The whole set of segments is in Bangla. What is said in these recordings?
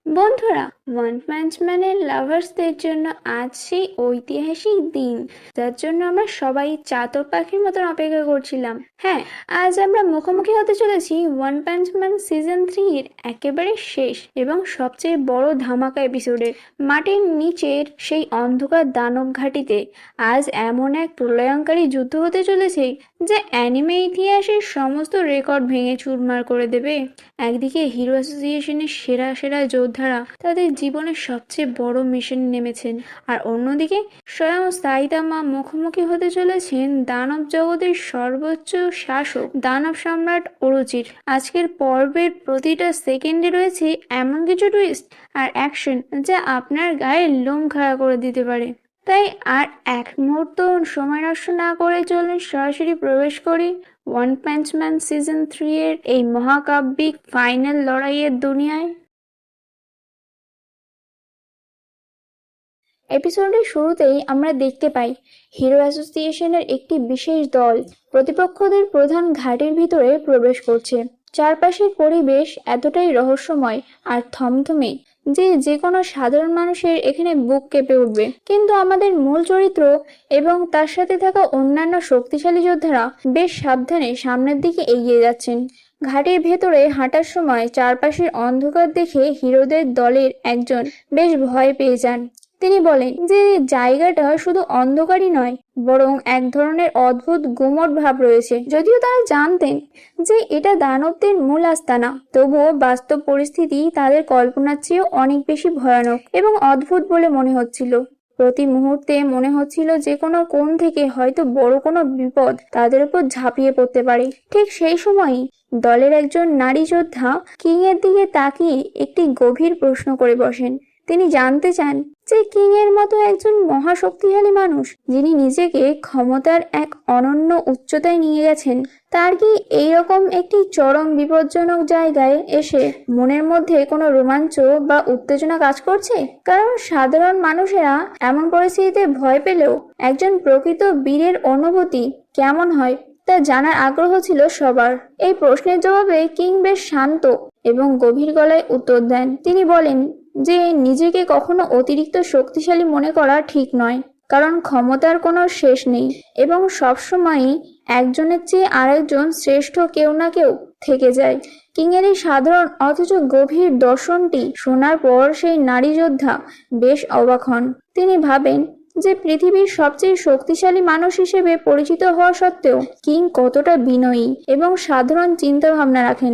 বন্ধুরা, ওয়ান পাঞ্চ ম্যানের লাভার্সদের জন্য আজ সেই ঐতিহাসিক দিন যার জন্য আমরা সবাই চাতক পাখির মতন অপেক্ষা করছিলাম। হ্যাঁ, আজ আমরা মুখোমুখি হতে চলেছি ওয়ান পাঞ্চ ম্যান সিজন 3-এর একেবারে শেষ এবং সবচেয়ে বড় ধামাকা এপিসোডের। মাটির নিচের সেই অন্ধকার দানব ঘাঁটিতে আজ এমন এক প্রলয়ঙ্কারী যুদ্ধ হতে চলেছে যে অ্যানিমে ইতিহাসের সমস্ত রেকর্ড ভেঙে চুরমার করে দেবে। একদিকে হিরো অ্যাসোসিয়েশনের সেরা সেরা যোদ্ধারা তাদের জীবনের সবচেয়ে বড় মিশনে নেমেছেন, আর অন্যদিকে স্বয়ং সাইতামা মুখোমুখি হতে চলেছেন দানব জগতের সর্বোচ্চ শাসক দানব সম্রাট ওরোচির। আজকের পর্বের প্রতিটা সেকেন্ডে রয়েছে এমন কিছু টুইস্ট আর অ্যাকশন যা আপনার গায়ে লোম খাড়া করে দিতে পারে। তাই আর এক মুহূর্ত সময় নষ্ট না করে চলুন সরাসরি প্রবেশ করি ওয়ান পাঞ্চ ম্যান সিজন 3-এর এই মহাকাব্যিক ফাইনাল লড়াইয়ের দুনিয়ায়। এপিসোডের শুরুতেই আমরা দেখতে পাই হিরো অ্যাসোসিয়েশনের একটি বিশেষ দল প্রতিপক্ষদের প্রধান ঘাটের ভিতরে প্রবেশ করছে। চারপাশের পরিবেশ এতটাই রহস্যময় আর থমথমে যে কোনো সাধারণ মানুষের এখানে বুক কেঁপে উঠবে। কিন্তু আমাদের মূল চরিত্র এবং তার সাথে থাকা অন্যান্য শক্তিশালী যোদ্ধারা বেশ সাবধানে সামনের দিকে এগিয়ে যাচ্ছেন। ঘাটের ভেতরে হাঁটার সময় চারপাশের অন্ধকার দেখে হিরোদের দলের একজন বেশ ভয় পেয়ে যান। তিনি বলেন যে জায়গাটা শুধু অন্ধকারই নয়, বরং এক ধরনের অদ্ভুত গুমট ভাব রয়েছে। যদিও তারা জানতেন যে এটা দানবদের মূল আস্তানা, তবুও বাস্তব পরিস্থিতি তাদের কল্পনার চেয়েও অনেক বেশি ভয়ানক এবং অদ্ভুত বলে মনে হচ্ছিল। প্রতি মুহূর্তে মনে হচ্ছিল যে কোনো কোণ থেকে হয়তো বড় কোনো বিপদ তাদের উপর ঝাঁপিয়ে পড়তে পারে। ঠিক সেই সময়ই দলের একজন নারী যোদ্ধা কিং এর দিকে তাকিয়ে একটি গভীর প্রশ্ন করে বসেন। তিনি জানতে চান যে কিং এর মতো একজন মহাশক্তিশালী মানুষ, যিনি নিজেকে ক্ষমতার এক অনন্য উচ্চতায় নিয়ে গেছেন, তার কি এইরকম একটি চরম বিপজ্জনক জায়গায় এসে মনের মধ্যে কোনো রোমাঞ্চ বা উত্তেজনা কাজ করছে? কারণ সাধারণ মানুষেরা এমন পরিস্থিতিতে ভয় পেলেও একজন প্রকৃত বীরের অনুভূতি কেমন হয় তা জানার আগ্রহ ছিল সবার। এই প্রশ্নের জবাবে কিং বেশ শান্ত এবং গভীর গলায় উত্তর দেন। তিনি বলেন যে নিজেকে কখনো অতিরিক্ত শক্তিশালী মনে করা ঠিক নয়, কারণ ক্ষমতার কোনো শেষ নেই এবং সবসময়ই একজনের চেয়ে আরেকজন শ্রেষ্ঠ কেউ না কেউ থেকে যায়। কিং এর এই সাধারণ অথচ গভীর দর্শনটি শোনার পর সেই নারী যোদ্ধা বেশ অবাক হন। তিনি ভাবেন যে পৃথিবীর সবচেয়ে শক্তিশালী মানুষ হিসেবে পরিচিত হওয়া সত্ত্বেও কিং কতটা বিনয়ী এবং সাধারণ চিন্তা ভাবনা রাখেন।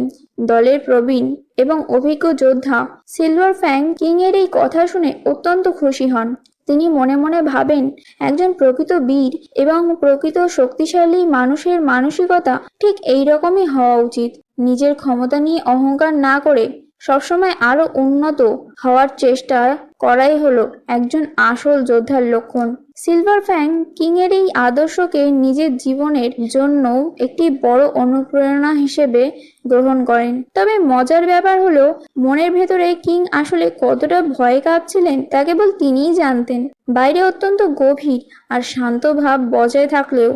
দলের প্রবীণ এবং অভিজ্ঞ যোদ্ধা সিলভার ফ্যাং কিং এর এই কথা শুনে অত্যন্ত খুশি হন। তিনি মনে মনে ভাবেন একজন প্রকৃত বীর এবং প্রকৃত শক্তিশালী মানুষের মানসিকতা ঠিক এই রকমই হওয়া উচিত। নিজের ক্ষমতা নিয়ে অহংকার না করে সবসময় আরো উন্নত হওয়ার চেষ্টা করাই হলো একজন আসল যোদ্ধার লক্ষণ। সিলভার ফ্যাং কিং এর এই আদর্শকে নিজের জীবনের জন্য একটি বড় অনুপ্রেরণা হিসেবে গ্রহণ করেন। তবে মজার ব্যাপার হলো মনের ভেতরে কিং আসলে কতটা ভয় কাঁপছিলেন তা কেবল তিনিই জানতেন। বাইরে অত্যন্ত গভীর আর শান্ত ভাব বজায় থাকলেও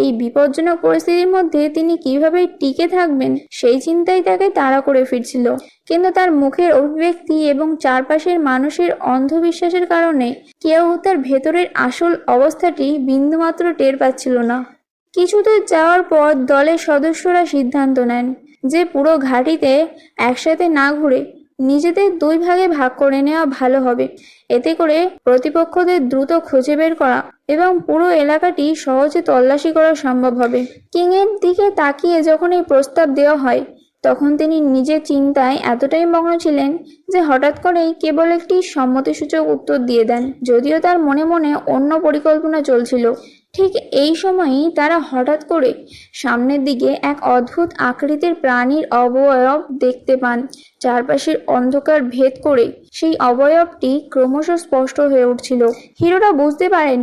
এই বিপজ্জনক পরিস্থিতির মধ্যে তিনি কিভাবে টিকে থাকবেন সেই চিন্তাই তাকে তাড়া করে ফিরছিল। কিন্তু তার মুখের অভিব্যক্তি এবং চারপাশের মানুষের অন্ধবিশ্বাসের কারণে কেউ তার ভেতরের আসল অবস্থাটি বিন্দুমাত্র টের পাচ্ছিল না। কিছুদূর যাওয়ার পর দলের সদস্যরা সিদ্ধান্ত নেন যে পুরো ঘাঁটিতে একসাথে না ঘুরে নিজেদের দুই ভাগে ভাগ করে নেওয়া ভালো হবে। এতে করে প্রতিপক্ষদের দ্রুত খুঁজে বের করা এবং পুরো এলাকাটি সহজে তল্লাশি করা সম্ভব হবে। কিং এর দিকে তাকিয়ে যখন এই প্রস্তাব দেওয়া হয়, তখন তিনি নিজের চিন্তায় এতটাই মগ্ন ছিলেন যে হঠাৎ করেই কেবল একটি সম্মতিসূচক উত্তর দিয়ে দেন, যদিও তার মনে মনে অন্য পরিকল্পনা চলছিল। ঠিক এই সময়ই তারা হঠাৎ করে সামনের দিকে এক অদ্ভুত আকৃতির প্রাণীর অবয়ব দেখতে পান। চারপাশের অন্ধকার ভেদ করে সেই অবয়বটি ক্রমশ স্পষ্ট হয়ে উঠছিল। হিরোরা বুঝতে পারেন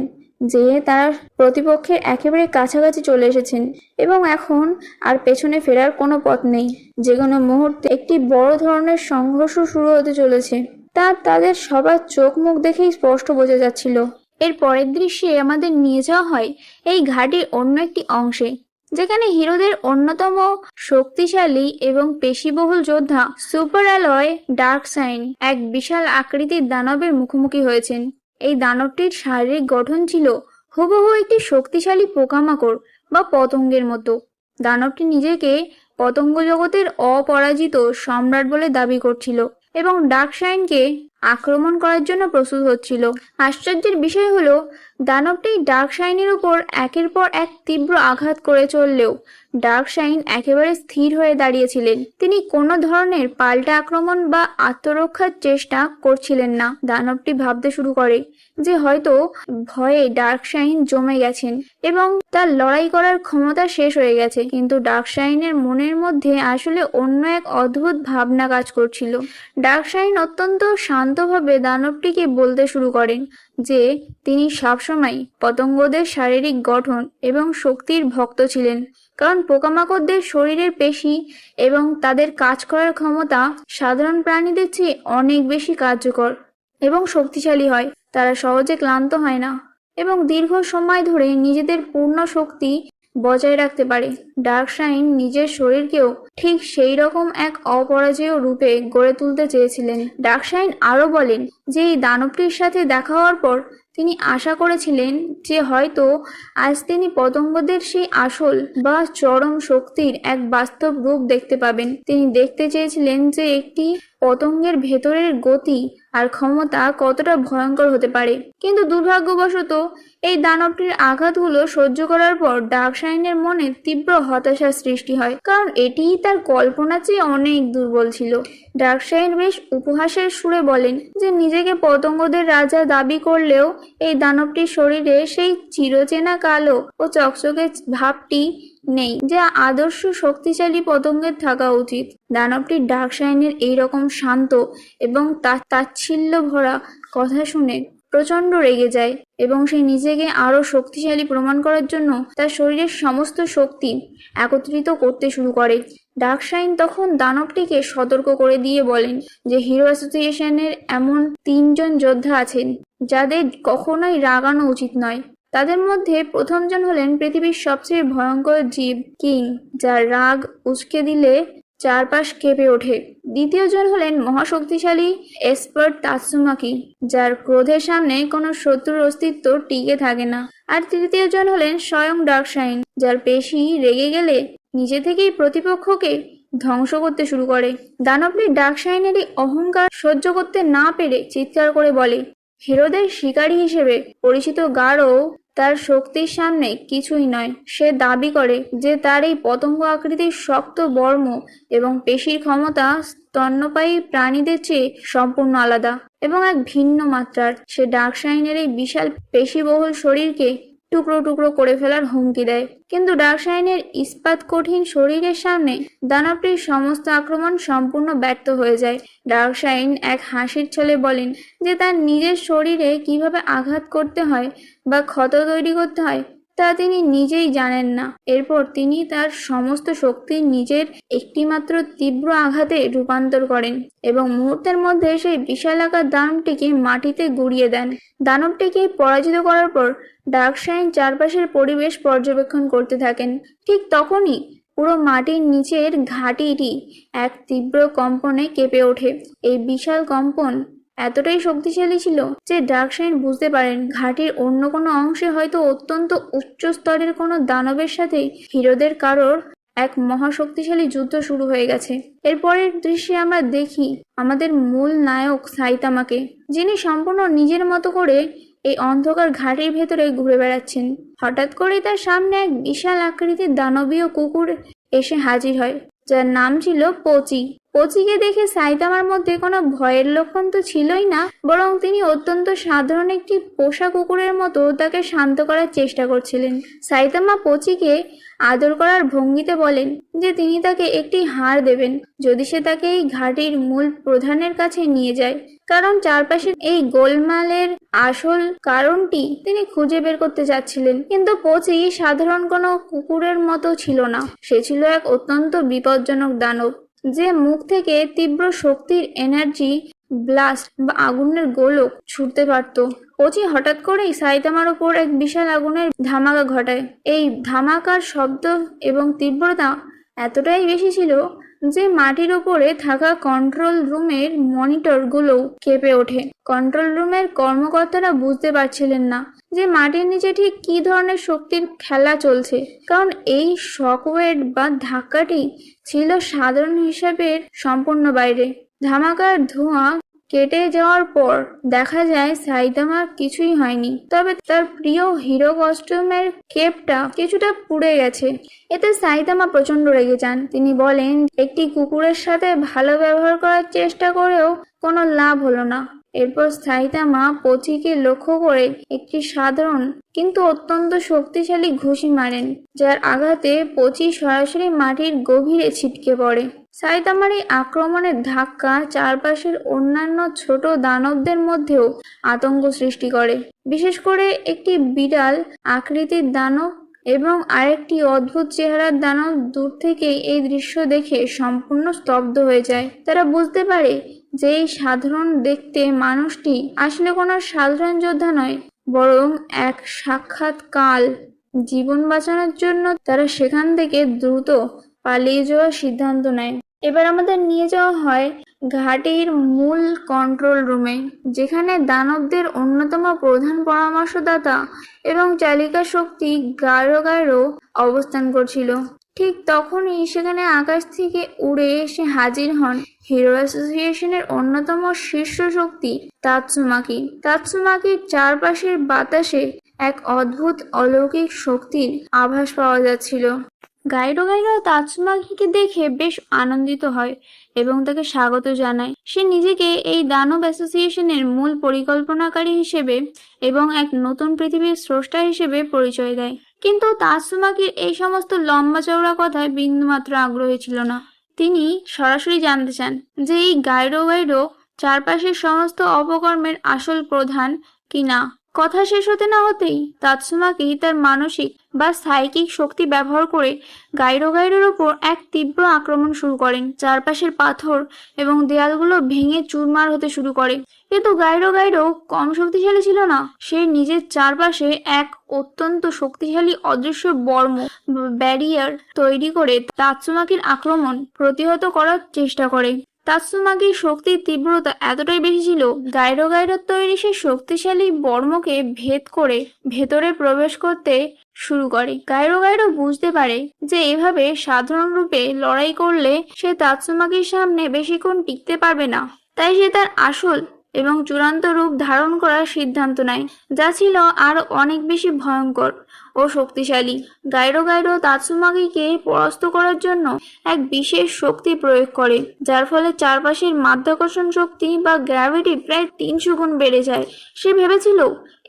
যে তারা প্রতিপক্ষের একেবারে কাছাকাছি চলে এসেছেন এবং এখন আর পেছনে ফেরার কোনো পথ নেই। যে কোনো মুহূর্তে একটি বড় ধরনের সংঘর্ষ শুরু হতে চলেছে, তা তাদের সবার চোখ মুখ দেখেই স্পষ্ট বোঝা যাচ্ছিল। এর পরের দৃশ্যে আমাদের নিয়ে যাওয়া হয় এই ঘাটির অন্য একটি অংশে, যেখানে হিরোদের অন্যতম শক্তিশালী এবং পেশিবহুল যোদ্ধা সুপার অ্যালয় ডার্কসাইন এক বিশাল আকৃতির দানবের মুখোমুখি হয়েছেন। এই দানবটির শারীরিক গঠন ছিল হুবহু একটি শক্তিশালী পোকামাকড় বা পতঙ্গের মতো। দানবটি নিজেকে পতঙ্গ জগতের অপরাজিত সম্রাট বলে দাবি করছিল এবং ডার্কসাইনকে আক্রমণ করার জন্য প্রস্তুত হচ্ছিল। আশ্চর্যের বিষয় হলো, দানবটি ডার্কসাইনের উপর একের পর এক তীব্র আঘাত করে চললেও ডার্কসাইন একেবারে স্থির হয়ে দাঁড়িয়েছিলেন। তিনি কোনো ধরনের পাল্টা আক্রমণ বা আত্মরক্ষার চেষ্টা করছিলেন না। দানবটি ভাবতে শুরু করে যে হয়তো ভয়ে ডার্কসাইন জমে গেছেন এবং তার লড়াই করার ক্ষমতা শেষ হয়ে গেছে। কিন্তু ডার্কসাইনের মনের মধ্যে আসলে অন্য এক অদ্ভুত ভাবনা কাজ করছিল। ডার্কসাইন অত্যন্ত শান্তভাবে দানবটিকে বলতে শুরু করেন যে তিনি সবসময় পতঙ্গদের শারীরিক গঠন এবং শক্তির ভক্ত ছিলেন, কারণ পোকামাকড়দের শরীরের পেশি এবং তাদের কাজ করার ক্ষমতা সাধারণ প্রাণীদের চেয়ে অনেক বেশি কার্যকর এবং শক্তিশালী হয়। তারা সহজে ক্লান্ত হয় না এবং দীর্ঘ সময় ধরে নিজেদের পূর্ণ শক্তি বজায় রাখতে পারে। ডার্কসাইন নিজের শরীরকেও ঠিক সেই রকম এক অপরাজেয় রূপে গড়ে তুলতে চেয়েছিলেন। ডার্কসাইন আরো বলেন যে এই দানবটির সাথে দেখা হওয়ার পর তিনি আশা করেছিলেন যে হয়তো আজ তিনি পতঙ্গদের সেই আসল বা চরম শক্তির এক বাস্তব রূপ দেখতে পাবেন। তিনি দেখতে চেয়েছিলেন যে একটি পতঙ্গের ভেতরের গতি আর ক্ষমতা কতটা ভয়ঙ্কর হতে পারে। কিন্তু দুর্ভাগ্যবশত এই দানবটির আঘাতগুলো সহ্য করার পর ডার্কসাইনের মনে তীব্র হতাশার সৃষ্টি হয়, কারণ এটিই তার কল্পনার চেয়ে অনেক দুর্বল ছিল। ডার্কসাইন বেশ উপহাসের সুরে বলেন যে নিজেকে পতঙ্গদের রাজা দাবি করলেও এই দানবটির শরীরে সেই চিরচেনা কালো ও চকচকে ভাবটি নেই যা আদর্শ শক্তিশালী পতঙ্গের থাকা উচিত। দানবটি ডার্কসাইনের এইরকম শান্ত এবং তাচ্ছিল্য ভরা কথা শুনে প্রচন্ড রেগে যায় এবং সে নিজেকে আরো শক্তিশালী প্রমাণ করার জন্য তার শরীরের সমস্ত শক্তি একত্রিত করতে শুরু করে। ডার্কসাইন তখন দানবটিকে সতর্ক করে দিয়ে বলেন যে হিরো অ্যাসোসিয়েশনের এমন 3জন যোদ্ধা আছেন যাদের কখনোই রাগানো উচিত নয়। তাদের মধ্যে প্রথমজন হলেন পৃথিবীর সবচেয়ে ভয়ঙ্কর জীব কিং, যার রাগ উস্কে দিলে চারপাশ কেঁপে ওঠে। দ্বিতীয়জন হলেন মহাশক্তিশালী এক্সপার্ট তাৎসুমাকি, যার ক্রোধের সামনে কোনো শত্রুর অস্তিত্ব টিকে থাকে না। আর তৃতীয়জন হলেন স্বয়ং ডার্কসাইন, যার পেশি রেগে গেলে নিজে থেকেই প্রতিপক্ষকে ধ্বংস করতে শুরু করে। দানবটি ডার্কসাইনের এই অহংকার সহ্য করতে না পেরে চিৎকার করে বলে, হিরোদের শিকারী হিসেবে পরিচিত গারো তার শক্তির সামনে কিছুই নয়। সে দাবি করে যে তার এই পতঙ্গ আকৃতির শক্ত বর্ম এবং পেশির ক্ষমতা স্তন্যপায়ী প্রাণীদের চেয়ে সম্পূর্ণ আলাদা এবং এক ভিন্ন মাত্রার। সে ডার্কসাইনের এই বিশাল পেশিবহুল শরীরকে টুকরো টুকরো করে ফেলার হুমকি দেয়। কিন্তু ডার্কসাইনের ইস্পাত কঠিন শরীরের সামনে দানবটির সমস্ত আক্রমণ সম্পূর্ণ ব্যর্থ হয়ে যায়। ডার্কসাইন এক হাসির ছলে বলেন যে তার নিজের শরীরে কিভাবে আঘাত করতে হয় বা ক্ষত তৈরি করতে হয় তা তিনি নিজেই জানেন না। এরপর তিনি তার সমস্ত শক্তি নিজের একটিমাত্র তীব্র আঘাতে রূপান্তর করেন এবং মুহূর্তের মধ্যে সেই বিশালাকার দানবটিকে মাটিতে গুঁড়িয়ে দেন। দানবটিকে পরাজিত করার পর ডার্কসাইন চারপাশের পরিবেশ পর্যবেক্ষণ করতে থাকেন। ঠিক তখনই পুরো মাটির নিচের ঘাঁটিটি এক তীব্র কম্পনে কেঁপে ওঠে। এই বিশাল কম্পন এতটাই শক্তিশালী ছিল যে ডার্কসাইন বুঝতে পারেন ঘাঁটির অন্য কোনো অংশে হয়তো অত্যন্ত উচ্চ স্তরের কোনো দানবের সাথে হিরোদের কারোর এক মহাশক্তিশালী যুদ্ধ শুরু হয়ে গেছে। এরপরের দৃশ্যে আমরা দেখি আমাদের মূল নায়ক সাইতামাকে, যিনি সম্পূর্ণ নিজের মতো করে এই অন্ধকার ঘাটির ভেতরে ঘুরে বেড়াচ্ছেন। হঠাৎ করেই তার সামনে এক বিশাল আকৃতির দানবীয় কুকুর এসে হাজির হয়, যার নাম ছিল পোচি। পোচিকে দেখে সাইতামার মধ্যে কোনো ভয়ের লক্ষণ তো ছিলই না, বরং তিনি অত্যন্ত সাধারণ একটি পোষা কুকুরের মতো তাকে শান্ত করার চেষ্টা করছিলেন। সাইতামা পোচিকে আদর করার ভঙ্গিতে বলেন যে তিনি তাকে একটি হাড় দেবেন যদি সে তাকে এই ঘাটির মূল প্রধানের কাছে নিয়ে যায়, কারণ চারপাশের এই গোলমালের আসল কারণটি তিনি খুঁজে বের করতে চাচ্ছিলেন। কিন্তু পোচি সাধারণ কোনো কুকুরের মতো ছিল না, সে ছিল এক অত্যন্ত বিপজ্জনক দানব, যে মুখ থেকে তীব্র শক্তির এনার্জি ব্লাস্ট বা আগুনের গোলক ছুটতে পারত। পচি হঠাৎ করেই সাইতামার ওপর এক বিশাল আগুনের ধামাকা ঘটায়। এই ধামাকার শব্দ এবং তীব্রতা এতটাই বেশি ছিল যে মাটির ওপরে থাকা কন্ট্রোল রুমের মনিটরগুলো কেঁপে ওঠে। কন্ট্রোল রুমের কর্মকর্তারা বুঝতে পারছিলেন না যে মাটির নিচে ঠিক কী ধরনের শক্তির খেলা চলছে, কারণ এই শকওয়েভ বা ধাক্কাটি ছিল সাধারণ হিসাবের সম্পূর্ণ বাইরে। ধামাকার ধোঁয়া কেটে যাওয়ার পর দেখা যায় সাইতামার কিছুই হয়নি, তবে তার প্রিয় হিরো কস্টিউমের কেপটা কিছুটা পুড়ে গেছে। এতে সাইতামা প্রচন্ড রেগে যান। তিনি বলেন, একটি কুকুরের সাথে ভালো ব্যবহার করার চেষ্টা করেও কোনো লাভ হলো না। এরপর সাইতামা পচিকে লক্ষ্য করে একটি সাধারণ কিন্তু অত্যন্ত শক্তিশালী ঘুষি মারেন, যার আঘাতে পচি সরাসরি মাটির গভীরে ছিটকে পড়ে। সাইতামার এই আক্রমণের ধাক্কা চারপাশের অন্যান্য ছোট দানবদের মধ্যেও আতঙ্ক সৃষ্টি করে। বিশেষ করে একটি বিড়াল আকৃতির দানব এবং আরেকটি অদ্ভুত চেহারার দানব দূর থেকেই এই দৃশ্য দেখে সম্পূর্ণ স্তব্ধ হয়ে যায়। তারা বুঝতে পারে যে এই সাধারণ দেখতে মানুষটি আসলে কোনো সাধারণ যোদ্ধা নয়, বরং এক সাক্ষাৎ কাল। জীবন বাঁচানোর জন্য তারা সেখান থেকে দ্রুত পালিয়ে যাওয়ার সিদ্ধান্ত নেয়। এবার আমাদের নিয়ে যাওয়া হয় ঘাঁটির মূল কন্ট্রোল রুমে, যেখানে দানবদের অন্যতম প্রধান পরামর্শদাতা এবং চালিকা শক্তি গায়রো অবস্থান করছিল। ঠিক তখনই সেখানে আকাশ থেকে উড়ে এসে হাজির হন হিরো অ্যাসোসিয়েশনের অন্যতম শীর্ষ শক্তি তাতসুমাকি। তাতসুমাকির চারপাশের বাতাসে এক অদ্ভুত অলৌকিক শক্তির আভাস পাওয়া যাচ্ছিল। গাইরো তাতসুমাকিকে দেখে বেশ আনন্দিত হয় এবং তাকে স্বাগত জানায়। সে নিজেকে এই দানব অ্যাসোসিয়েশনের মূল পরিকল্পনাকারী হিসেবে এবং এক নতুন পৃথিবীর স্রষ্টা হিসেবে পরিচয় দেয়। কিন্তু তাতসুমাকির এই সমস্ত লম্বা চওড়া কথায় বিন্দুমাত্র আগ্রহী ছিল না। তিনি সরাসরি জানতে চান যে এই গাইরো চারপাশের সমস্ত অপকর্মের আসল প্রধান কিনা। কথা শেষ হতে না হতেই তাতসুমাকি তার মানসিক বা সাইকিক শক্তি ব্যবহার করে গাইরোর ওপর এক তীব্র আক্রমণ শুরু করেন। চারপাশের পাথর এবং দেয়ালগুলো ভেঙে চুরমার হতে শুরু করে। কিন্তু গাইরো কম শক্তিশালী ছিল না। সে নিজের চারপাশে এক অত্যন্ত শক্তিশালী অদৃশ্য বর্ম ব্যারিয়ার তৈরি করে তাতসুমাকির আক্রমণ প্রতিহত করার চেষ্টা করে। তাতসুমাকির শক্তির তীব্রতা এতটাই বেশি ছিল, গাইরোর তৈরি সেই শক্তিশালী বর্মকে ভেদ করে ভেতরে প্রবেশ করতে শুরু করে। গাইরো বুঝতে পারে যে এভাবে সাধারণ রূপে লড়াই করলে সে তাতসুমাকির সামনে বেশিক্ষণ টিকতে পারবে না। তাই সে তার আসল এবং চূড়ান্ত রূপ ধারণ করার সিদ্ধান্ত নেয়, যা ছিল আরো অনেক বেশি ভয়ঙ্কর ও শক্তিশালী। গাইরো তাতসুমাকিকে পরাস্ত করার জন্য এক বিশেষ শক্তি প্রয়োগ করে, যার ফলে চারপাশের মাধ্যাকর্ষণ শক্তি বা গ্র্যাভিটি প্রায় 300 গুণ বেড়ে যায়। সে ভেবেছিল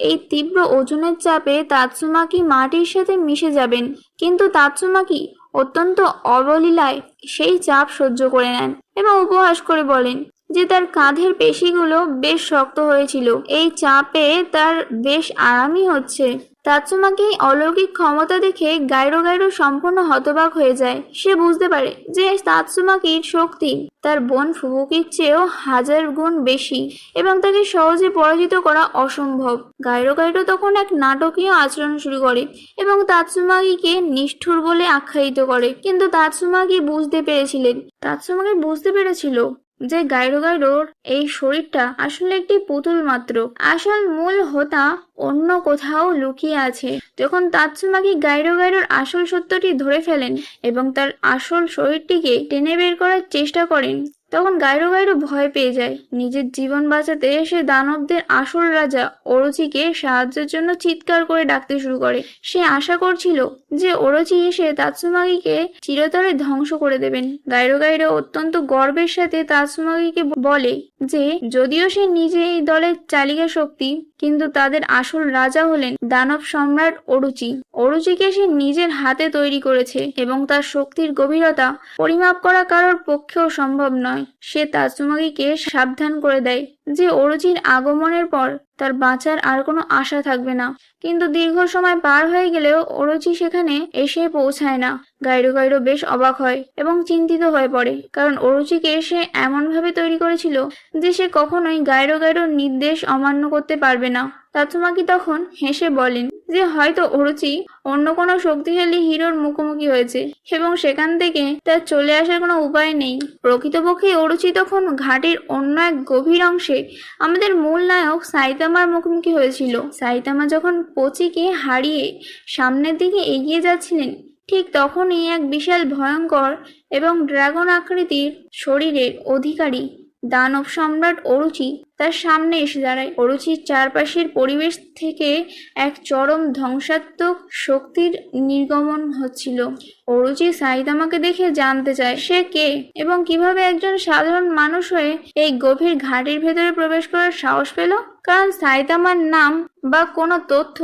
এই তীব্র ওজনের চাপে তাতসুমাকি মাটির সাথে মিশে যাবেন, কিন্তু তাতসুমাকি অত্যন্ত অবলীলায় সেই চাপ সহ্য করে নেন এবং উপহাস করে বলেন যে তার কাঁধের পেশিগুলো বেশ শক্ত হয়েছিল। এই চাপে তার বেশ আরামই হচ্ছে। তাতসুমাকি অলৌকিক ক্ষমতা দেখে গাইরো সম্পূর্ণ হতবাক হয়ে যায়। সে বুঝতে পারে যে তাতসুমাকির শক্তি তার বোন ফুবুকির চেয়েও 1000 গুণ বেশি এবং তাকে সহজে পরাজিত করা অসম্ভব। গাইরো তখন এক নাটকীয় আচরণ শুরু করে এবং তাতসুমাকিকে নিষ্ঠুর বলে আখ্যায়িত করে। কিন্তু তাতসুমাকি বুঝতে পেরেছিল যে গাইরোর এই শরীরটা আসলে একটি পুতুল মাত্র। আসল মূল হোতা অন্য কোথাও লুকিয়ে আছে। যখন তাতসুমাকি গাইরোর আসল সত্যটি ধরে ফেলেন এবং তার আসল শরীরটিকে টেনে বের করার চেষ্টা করেন, তখন গাইরো ভয় পেয়ে যায়। নিজের জীবন বাঁচাতে সে দানবদের আসল রাজা ওরোচিকে সাহায্যের জন্য চিৎকার করে ডাকতে শুরু করে। সে আশা করছিল যে ওরোচি এসে তাতসুমাকিকে চিরতরে ধ্বংস করে দেবেন। গাইরো অত্যন্ত গর্বের সাথে তাতসুমাকিকে বলে যে যদিও সে নিজে এই দলের চালিকা শক্তি, কিন্তু তাদের আসল রাজা হলেন দানব সম্রাট ওরোচিকে সে নিজের হাতে তৈরি করেছে এবং তার শক্তির গভীরতা পরিমাপ করা কারোর পক্ষেও সম্ভব নয়। নয়। সে তাৎসুমাগিকে সাবধান করে দেয় যে অরুচির আগমনের পর তার বাঁচার আর কোনো আশা থাকবে না। কিন্তু দীর্ঘ সময় পার হয়ে গেলেও অরুচি সেখানে এসে পৌঁছায় না। গাইরো গাইরো বেশ অবাক হয় এবং চিন্তিত হয়ে পড়ে, কারণ অরুচিকে সে এমনভাবে তৈরি করেছিল যে সে কখনোই গাইরো গাইরোর নির্দেশ অমান্য করতে পারবে না। তাৎসুমাকি তখন হেসে বলেন যে হয়তো অরুচি অন্য কোনো শক্তিশালী হিরোর মুখোমুখি হয়েছে এবং সেখান থেকে তার চলে আসার কোনো উপায় নেই। প্রকৃতপক্ষে অরুচি তখন ঘাটের অন্য এক গভীর অংশে আমাদের মূল নায়ক সাইতামার মুখোমুখি হয়েছিল। সাইতামা যখন পোচিকে হারিয়ে সামনের দিকে এগিয়ে যাচ্ছিলেন, ঠিক তখনই এক বিশাল ভয়ঙ্কর এবং ড্রাগন আকৃতির শরীরের অধিকারী দানব সম্রাট অরুচি তার সামনে এসে দাঁড়ায়। অরুচির চারপাশের পরিবেশ থেকে এক চরম ধ্বংসাত্মক শক্তির নির্গমন হচ্ছিল। অরুচি সাইতামাকে দেখে জানতে চায় সে কে এবং কিভাবে একজন সাধারণ মানুষ হয়ে এই গভীর ঘাটের ভেতরে প্রবেশ করার সাহস পেল। কারণ সাইতামার নাম বা কোনো তথ্য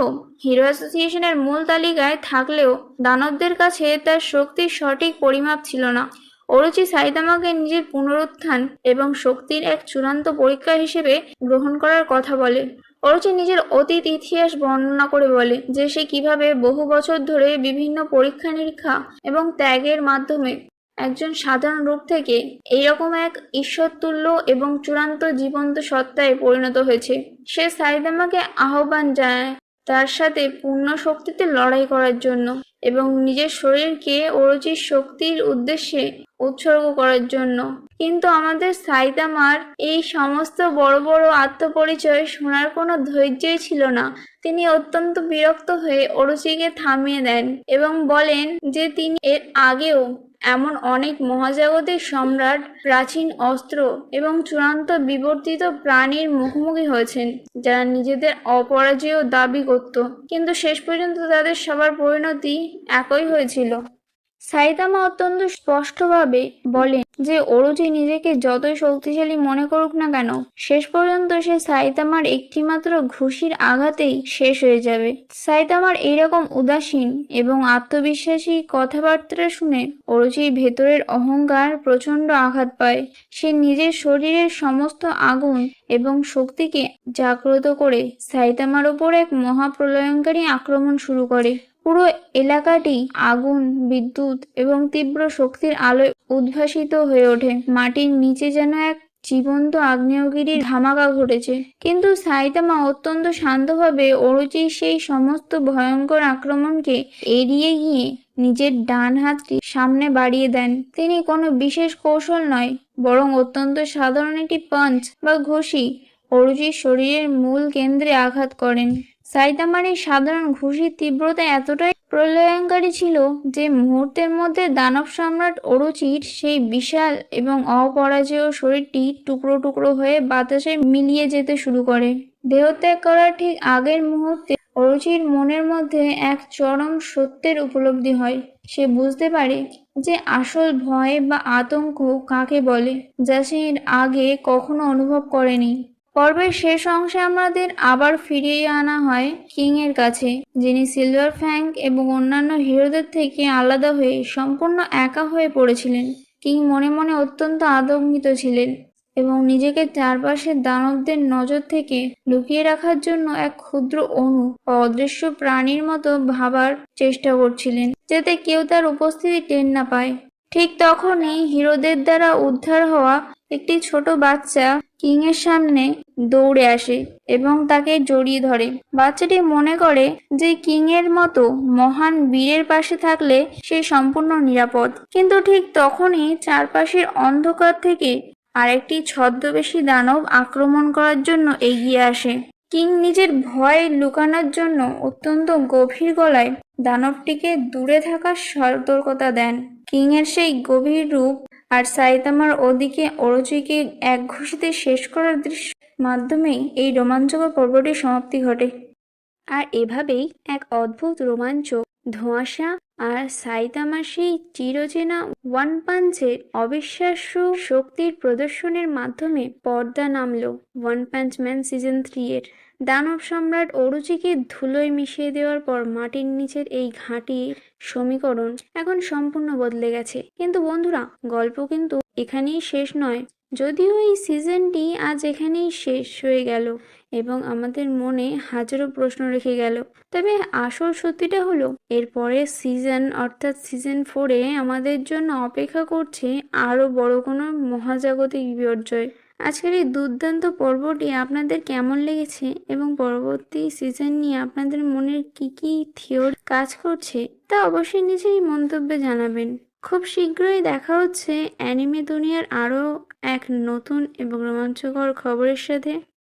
হিরো অ্যাসোসিয়েশনের মূল তালিকায় থাকলেও দানবদের কাছে তার শক্তির সঠিক পরিমাপ ছিল না। অরুচি সাইতামাকে নিজের পুনরুত্থান এবং শক্তির এক চূড়ান্ত পরীক্ষা হিসেবে গ্রহণ করার কথা বলে। অরুচি নিজের অতীত ইতিহাস বর্ণনা করে বলে যে সে কিভাবে বহু বছর ধরে বিভিন্ন পরীক্ষা নিরীক্ষা এবং ত্যাগের মাধ্যমে একজন সাধারণ রূপ থেকে এইরকম এক ঈশ্বরতুল্য এবং চূড়ান্ত জীবন্ত সত্তায় পরিণত হয়েছে। সে সাইতামাকে আহ্বান জানায় তার সাথে পূর্ণ শক্তিতে লড়াই করার জন্য এবং নিজের শরীরকে অরুচির শক্তির উদ্দেশ্যে উৎসর্গ করার জন্য। কিন্তু আমাদের সাইতামার এই সমস্ত বড় বড় আত্মপরিচয় শোনার কোনো ধৈর্যই ছিল না। তিনি অত্যন্ত বিরক্ত হয়ে অরুচিকে থামিয়ে দেন এবং বলেন যে তিনি এর আগেও এমন অনেক মহাজাগতিক সম্রাট, প্রাচীন অস্ত্র এবং চূড়ান্ত বিবর্তিত প্রাণীর মুখোমুখি হয়েছেন যারা নিজেদের অপরাজেয় দাবি করত, কিন্তু শেষ পর্যন্ত তাদের সবার পরিণতি একই হয়েছিল। সাইতামা অত্যন্ত স্পষ্টভাবে বলেন যে অরুচি নিজেকে যতই শক্তিশালী মনে করুক না কেন, শেষ পর্যন্ত সে সাইতামার একটিমাত্র ঘুষির আঘাতেই শেষ হয়ে যাবে। সাইতামার এইরকম উদাসীন এবং আত্মবিশ্বাসী কথাবার্তা শুনে অরুচির ভেতরের অহংকার প্রচণ্ড আঘাত পায়। সে নিজের শরীরের সমস্ত আগুন এবং শক্তিকে জাগ্রত করে সাইতামার ওপর এক মহাপ্রলয়ঙ্কারী আক্রমণ শুরু করে। পুরো এলাকাটি আগুন, বিদ্যুৎ এবং তীব্র শক্তির আলোয় উদ্ভাসিত হয়ে ওঠে। মাটির নিচে যেন এক জীবন্ত আগ্নেয়গিরির ধামাকা ঘটেছে। কিন্তু সাইতামা অত্যন্ত শান্তভাবে অরুচির সেই সমস্ত ভয়ঙ্কর আক্রমণকে এড়িয়ে গিয়ে নিজের ডান হাতটি সামনে বাড়িয়ে দেন। তিনি কোনো বিশেষ কৌশল নয়, বরং অত্যন্ত সাধারণ একটি পাঞ্চ বা ঘুষি অরুচির শরীরের মূল কেন্দ্রে আঘাত করেন। সাইতামার এই সাধারণ ঘুষির তীব্রতা এতটাই প্রলয়ঙ্কারী ছিল যে মুহূর্তের মধ্যে দানব সম্রাট অরুচির সেই বিশাল এবং অপরাজেয় শরীরটি টুকরো টুকরো হয়ে বাতাসে মিলিয়ে যেতে শুরু করে। দেহত্যাগ করার ঠিক আগের মুহূর্তে অরুচির মনের মধ্যে এক চরম সত্যের উপলব্ধি হয়। সে বুঝতে পারে যে আসল ভয় বা আতঙ্ক কাকে বলে, যা সে এর আগে কখনো অনুভব করেনি। পর্বের শেষ অংশে আমাদের আবার ফিরিয়ে আনা হয় কিং এর কাছে, যিনি সিলভার ফ্যাঙ্ক এবং অন্যান্য হিরোদের থেকে আলাদা হয়ে সম্পূর্ণ একা হয়ে পড়েছিলেন। কিং মনে মনে অত্যন্ত আতঙ্কিত ছিলেন এবং নিজেকে চারপাশের দানবদের নজর থেকে লুকিয়ে রাখার জন্য এক ক্ষুদ্র অণু বা অদৃশ্য প্রাণীর মতো ভাবার চেষ্টা করছিলেন, যাতে কেউ তার উপস্থিতি টের না পায়। ঠিক তখনই হিরোদের দ্বারা উদ্ধার হওয়া একটি ছোট বাচ্চা কিং এর সামনে দৌড়ে আসে এবং তাকে জড়িয়ে ধরে। বাচ্চাটি মনে করে যে কিং এর মতো মহান বীরের পাশে থাকলে সে সম্পূর্ণ নিরাপদ। কিন্তু ঠিক তখনই চারপাশের অন্ধকার থেকে আরেকটি ছদ্মবেশী দানব আক্রমণ করার জন্য এগিয়ে আসে। কিং নিজের ভয় লুকানোর জন্য অত্যন্ত গভীর গলায় দানবটিকে দূরে থাকার সতর্কতা দেন। কিং এর সেই গভীর রূপ আর সাইতামার ওদিকে অরুচিকে এক ঘুষিতে শেষ করার দৃশ্যের মাধ্যমেই এই রোমাঞ্চকর পর্বটির সমাপ্তি ঘটে। আর এভাবেই এক অদ্ভুত রোমাঞ্চ ধোঁয়াশা আর সাইতামার সেই চিরচেনা ওয়ান পাঞ্চের অবিশ্বাস্য শক্তির প্রদর্শনের মাধ্যমে পর্দা নামলো ওয়ান পাঞ্চ ম্যান সিজন 3 এর। দানব সম্রাট অরুচিকে ধুলোয় মিশিয়ে দেওয়ার পর মাটির নিচের এই ঘাঁটির সমীকরণ এখন সম্পূর্ণ বদলে গেছে। কিন্তু বন্ধুরা, গল্প কিন্তু এখানেই শেষ নয়। যদিও এই সিজনটি আজ এখানেই শেষ হয়ে গেল এবং আমাদের মনে হাজারো প্রশ্ন রেখে গেল, তবে আসল সত্যিটা হলো এর পরের সিজন অর্থাৎ সিজন 4-এ আমাদের জন্য অপেক্ষা করছে আরো বড় কোনো মহাজাগতিক বিপর্যয়। আজকের এই দুর্দান্ত পর্বটি আপনাদের কেমন লেগেছে এবং পরবর্তী সিজন নিয়ে আপনাদের মনের কি কি থিওরি কাজ করছে তা অবশ্যই নিজেই মন্তব্যে জানাবেন। খুব শীঘ্রই দেখা হচ্ছে অ্যানিমে দুনিয়ার আরো এক নতুন এবং রোমাঞ্চকর খবরের সাথে।